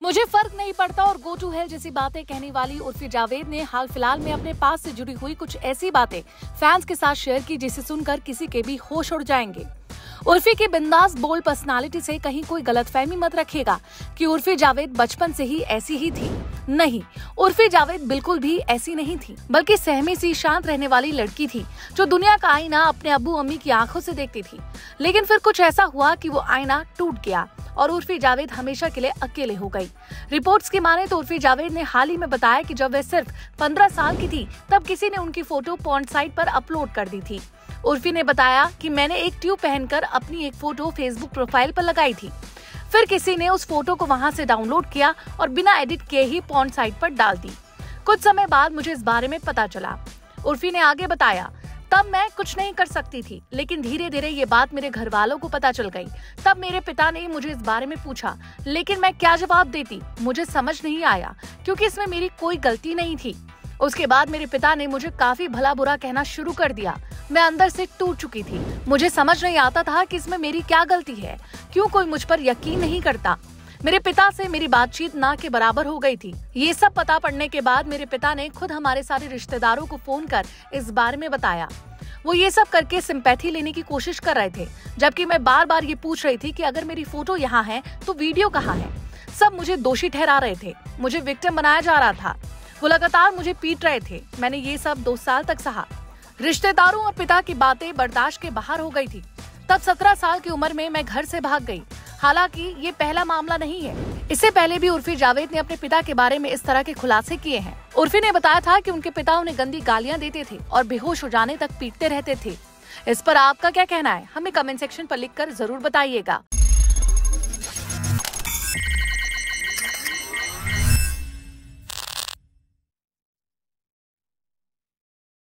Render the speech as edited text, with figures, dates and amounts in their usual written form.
मुझे फर्क नहीं पड़ता और गो टू हेल जैसी बातें कहने वाली उर्फी जावेद ने हाल फिलहाल में अपने पास से जुड़ी हुई कुछ ऐसी बातें फैंस के साथ शेयर की जिसे सुनकर किसी के भी होश उड़ जाएंगे। उर्फी की बिंदास बोल्ड पर्सनालिटी से कहीं कोई गलतफहमी मत रखिएगा कि उर्फी जावेद बचपन से ही ऐसी ही थी। नहीं, उर्फी जावेद बिल्कुल भी ऐसी नहीं थी, बल्कि सहमी सी शांत रहने वाली लड़की थी जो दुनिया का आईना अपने अब्बू अम्मी की आंखों से देखती थी। लेकिन फिर कुछ ऐसा हुआ कि वो आईना टूट गया और उर्फी जावेद हमेशा के लिए अकेले हो गई। रिपोर्ट्स की माने तो उर्फी जावेद ने हाल ही में बताया कि जब वह सिर्फ 15 साल की थी तब किसी ने उनकी फोटो पॉर्न साइट पर अपलोड कर दी थी। उर्फी ने बताया कि मैंने एक ट्यूब पहनकर अपनी एक फोटो फेसबुक प्रोफाइल पर लगाई थी। फिर किसी ने उस फोटो को वहां से डाउनलोड किया और बिना एडिट किए ही पॉर्न साइट पर डाल दी। कुछ समय बाद मुझे इस बारे में पता चला। उर्फी ने आगे बताया, तब मैं कुछ नहीं कर सकती थी, लेकिन धीरे धीरे ये बात मेरे घर वालों को पता चल गई। तब मेरे पिता ने मुझे इस बारे में पूछा, लेकिन मैं क्या जवाब देती, मुझे समझ नहीं आया क्योंकि इसमें मेरी कोई गलती नहीं थी। उसके बाद मेरे पिता ने मुझे काफी भला बुरा कहना शुरू कर दिया। मैं अंदर से टूट चुकी थी। मुझे समझ नहीं आता था कि इसमें मेरी क्या गलती है, क्यों कोई मुझ पर यकीन नहीं करता। मेरे पिता से मेरी बातचीत ना के बराबर हो गई थी। ये सब पता पड़ने के बाद मेरे पिता ने खुद हमारे सारे रिश्तेदारों को फोन कर इस बारे में बताया। वो ये सब करके सिंपैथी लेने की कोशिश कर रहे थे, जबकि मैं बार बार ये पूछ रही थी कि अगर मेरी फोटो यहाँ है तो वीडियो कहाँ है। सब मुझे दोषी ठहरा रहे थे, मुझे विक्टिम बनाया जा रहा था। वो लगातार मुझे पीट रहे थे। मैंने ये सब 2 साल तक सहा। रिश्तेदारों और पिता की बातें बर्दाश्त के बाहर हो गई थी। तब 17 साल की उम्र में मैं घर से भाग गई। हालांकि ये पहला मामला नहीं है, इससे पहले भी उर्फी जावेद ने अपने पिता के बारे में इस तरह के खुलासे किए हैं। उर्फी ने बताया था कि उनके पिता उन्हें गंदी गालियां देते थे और बेहोश हो जाने तक पीटते रहते थे। इस पर आपका क्या कहना है, हमें कमेंट सेक्शन पर लिखकर जरूर बताइएगा।